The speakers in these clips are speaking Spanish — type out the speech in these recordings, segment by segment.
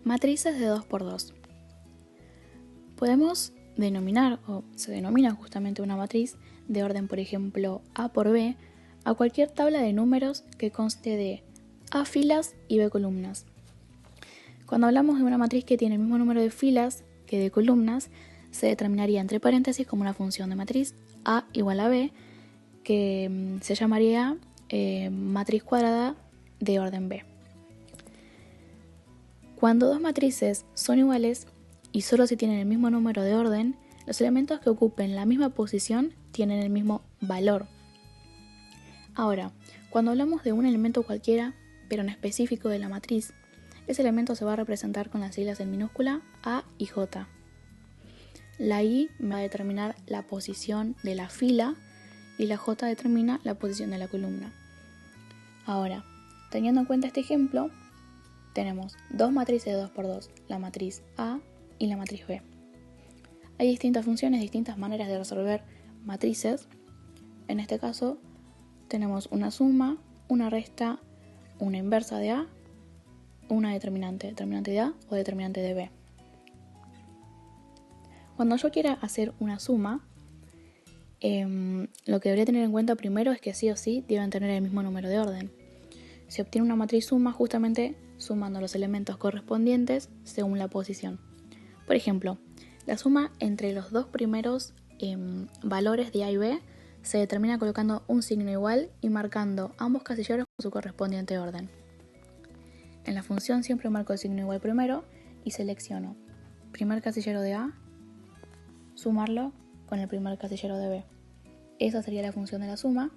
Matrices de 2 por 2. Podemos denominar, o se denomina justamente una matriz de orden, por ejemplo, A por B, a cualquier tabla de números que conste de A filas y B columnas. Cuando hablamos de una matriz que tiene el mismo número de filas que de columnas, se determinaría entre paréntesis como una función de matriz A igual a B, que se llamaría matriz cuadrada de orden B. Cuando dos matrices son iguales y solo si tienen el mismo número de orden, los elementos que ocupen la misma posición tienen el mismo valor. Ahora, cuando hablamos de un elemento cualquiera, pero en específico de la matriz, ese elemento se va a representar con las siglas en minúscula A y J. La I va a determinar la posición de la fila y la J determina la posición de la columna. Ahora, teniendo en cuenta este ejemplo, tenemos dos matrices de 2 por 2, la matriz A y la matriz B. Hay distintas funciones, distintas maneras de resolver matrices. En este caso, tenemos una suma, una resta, una inversa de A, una determinante de A o determinante de B. Cuando yo quiera hacer una suma, lo que debería tener en cuenta primero es que sí o sí deben tener el mismo número de orden. Se obtiene una matriz suma justamente sumando los elementos correspondientes según la posición. Por ejemplo, la suma entre los dos primeros valores de A y B se determina colocando un signo igual y marcando ambos casilleros con su correspondiente orden. En la función siempre marco el signo igual primero y selecciono primer casillero de A, sumarlo con el primer casillero de B. Esa sería la función de la suma,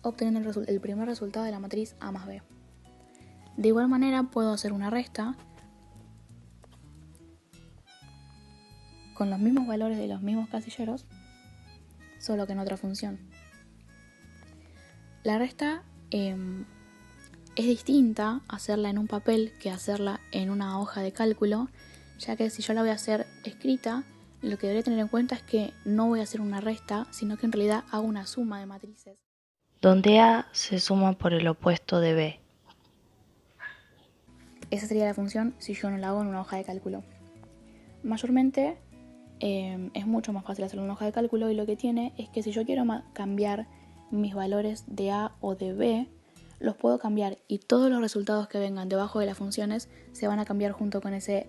obteniendo el primer resultado de la matriz A más B. De igual manera puedo hacer una resta con los mismos valores de los mismos casilleros, solo que en otra función. La resta es distinta hacerla en un papel que hacerla en una hoja de cálculo, ya que si yo la voy a hacer escrita, lo que debería tener en cuenta es que no voy a hacer una resta, sino que en realidad hago una suma de matrices, donde A se suma por el opuesto de B. Esa sería la función si yo no la hago en una hoja de cálculo. Mayormente es mucho más fácil hacerlo en una hoja de cálculo y lo que tiene es que si yo quiero cambiar mis valores de A o de B, los puedo cambiar y todos los resultados que vengan debajo de las funciones se van a cambiar junto con ese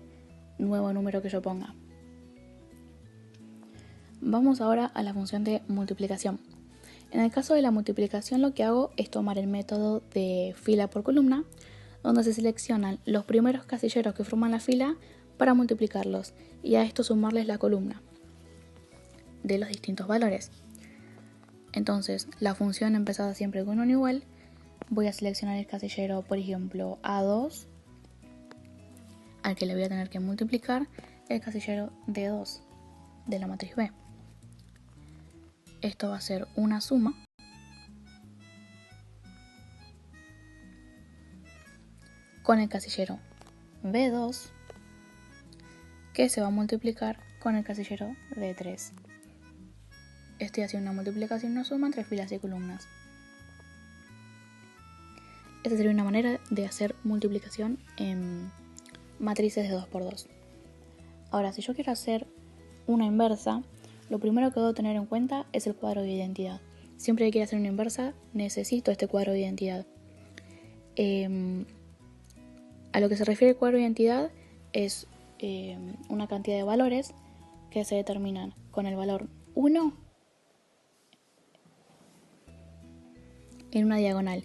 nuevo número que yo ponga. Vamos ahora a la función de multiplicación. En el caso de la multiplicación lo que hago es tomar el método de fila por columna, donde se seleccionan los primeros casilleros que forman la fila para multiplicarlos y a esto sumarles la columna de los distintos valores. Entonces, la función empezada siempre con un igual, voy a seleccionar el casillero, por ejemplo, A2, al que le voy a tener que multiplicar el casillero D2 de la matriz B. Esto va a ser una suma con el casillero B2 que se va a multiplicar con el casillero D3. Estoy haciendo una multiplicación y una suma entre filas y columnas. Esta sería una manera de hacer multiplicación en matrices de 2 por 2. Ahora, si yo quiero hacer una inversa, lo primero que debo tener en cuenta es el cuadro de identidad. Siempre que quiera hacer una inversa, necesito este cuadro de identidad. A lo que se refiere el cuadro de identidad es una cantidad de valores que se determinan con el valor 1 en una diagonal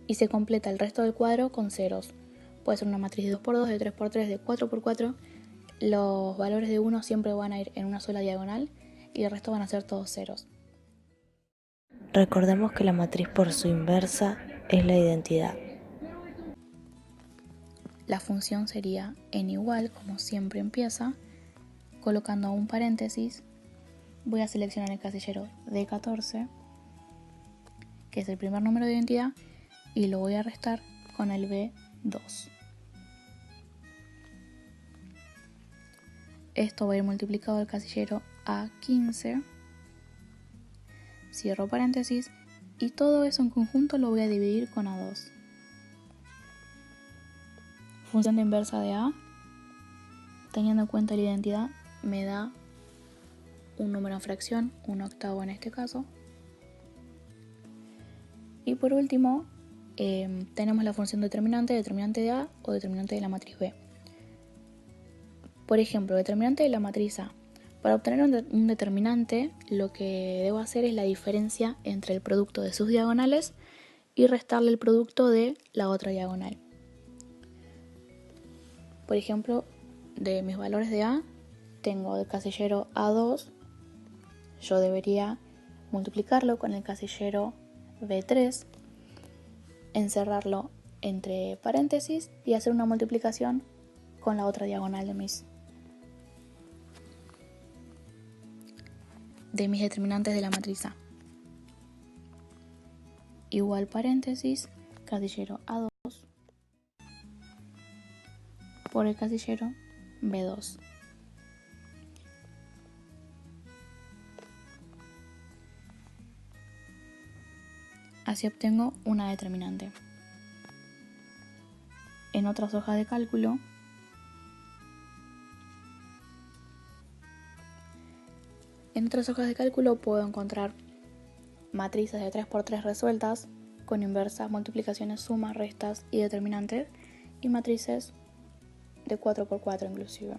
y se completa el resto del cuadro con ceros. Puede ser una matriz de 2 por 2, de 3 por 3, de 4 por 4. Los valores de 1 siempre van a ir en una sola diagonal y el resto van a ser todos ceros. Recordemos que la matriz por su inversa es la identidad. La función sería en igual, como siempre empieza, colocando un paréntesis. Voy a seleccionar el casillero D14, que es el primer número de identidad, y lo voy a restar con el B2. Esto va a ir multiplicado al casillero A15, cierro paréntesis, y todo eso en conjunto lo voy a dividir con A2. Función de inversa de A teniendo en cuenta la identidad, me da un número en fracción, un octavo en este caso. Y por último, tenemos la función determinante de A o determinante de la matriz B. Por ejemplo, determinante de la matriz A. Para obtener un determinante, lo que debo hacer es la diferencia entre el producto de sus diagonales y restarle el producto de la otra diagonal. Por ejemplo, de mis valores de A, tengo el casillero A2, yo debería multiplicarlo con el casillero B3, encerrarlo entre paréntesis y hacer una multiplicación con la otra diagonal de mis determinantes de la matriz A. Igual paréntesis, casillero A2 por el casillero B2. Así obtengo una determinante. En otras hojas de cálculo, puedo encontrar matrices de 3×3 resueltas con inversas, multiplicaciones, sumas, restas y determinantes, y matrices de 4×4 inclusive.